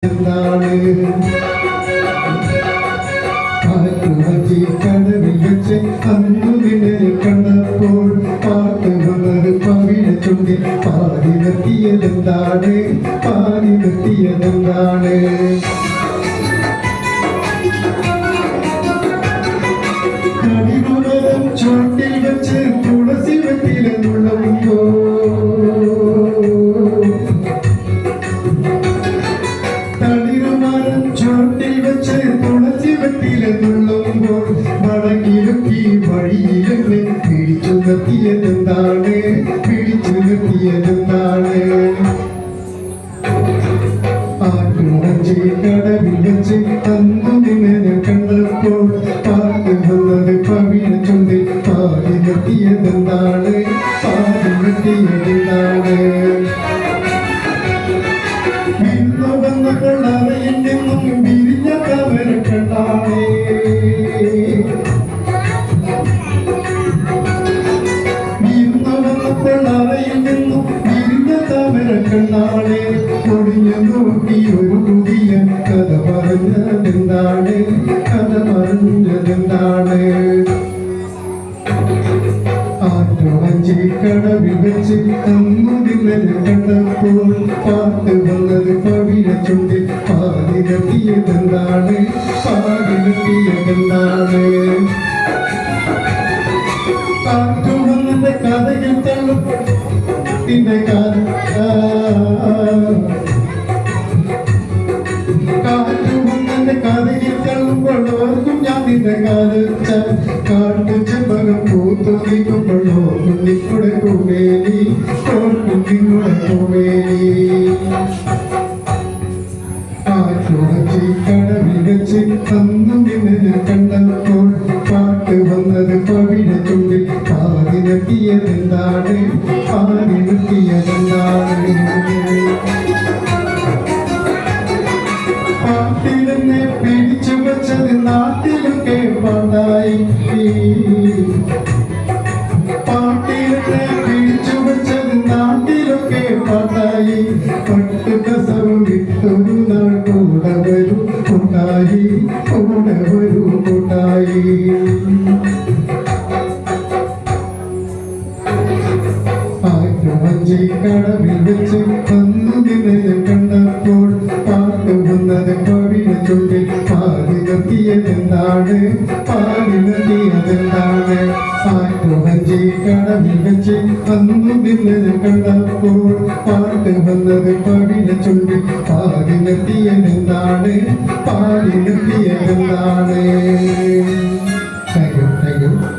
എന്താണ് കടവിൽ വെച്ച് അന്നു നിന്നെ കണ്ടപ്പോൾ പാട്ട് വന്നത് പവിഴ ചുണ്ടിൽ പാടി നിർത്തിയതെന്താണ് കടികുമരം ചുണ്ടിൽ വെച്ച് തുളസി വെട്ടിലെന്നുള്ളോ ചുവട്ടിൽ വെച്ച് തുളസി വെട്ടിലെന്നുള്ളുമ്പോൾ മടങ്ങിലുക്കി വഴിയിലെന്ന് പിടിച്ചു നിർത്തിയതെന്താണ് ആറ്റുണച്ചി കടവിൽ വെച്ച് അന്നു നിന്നെ കണ്ടപ്പോൾ പാട്ട് വന്നത് പവിഴ ചുണ്ടിൽ പാടി നിർത്തിയതെന്താണ് അറിയിൽ നിന്നും വിരിഞ്ഞ കവരക്കണ്ടാണേ അറിയിൽ നിന്നും വിരിഞ്ഞ കവരക്കണ്ടാണേ പൊടിഞ്ഞു നോക്കി ഒരു പുതിയ കഥ പറഞ്ഞതെന്താണ് ആറ്റുവഞ്ചി കടവിൽ വെച്ച് അന്നു നിന്നെ കണ്ടപ്പോൾ പാട്ട് വന്നത് പവിഴ ചുണ്ടിൽ പാടി നിർത്തിയതെന്താണ് കാറ്റുവന്നെ കഥയിൽ തള്ളും നിന്റെ കാറ്റുവന്നെ കഥയിൽ തള്ളുമ്പോൾ ഓർക്കും ഞാൻ നിന്റെ കാലച്ച കാട്ടു ചെമ്പകം പൂത്തുനിൽക്കുമ്പോഴോ കുഞ്ഞിക്കൂടെ കുമേലി കുഞ്ഞിക്കൂടെ കുമേലി കടവിൽ വെച്ച് അന്നു നിന്നെ കണ്ടപ്പോൾ പാട്ട് വന്നത് പവിഴ ചുണ്ടിൽ പാടി നിർത്തിയതെന്താണ് പാട്ടിലെന്നെ പിടിച്ചു വെച്ചത് നാട്ടിലൊക്കെ പാടായി പട്ടു കസവും വിട്ടൊരു നാൾ കൂടെ വരും കൂട്ടായി ആറ്റുവഞ്ചി കടവിൽ വെച്ച് അന്നു നിന്നെ കണ്ടപ്പോൾ പാട്ട് വന്നത് പവിഴ ചുണ്ടിൽ പാടി നിർത്തിയതെന്താണ് ആറ്റുവഞ്ചി കടവിൽ വെച്ച് അന്നു നിന്നെ കണ്ടപ്പോൾ പാട്ട് വന്നത് പവിഴ ചുണ്ടിൽ പാടി നിർത്തിയതെന്താണ് താങ്ക് യു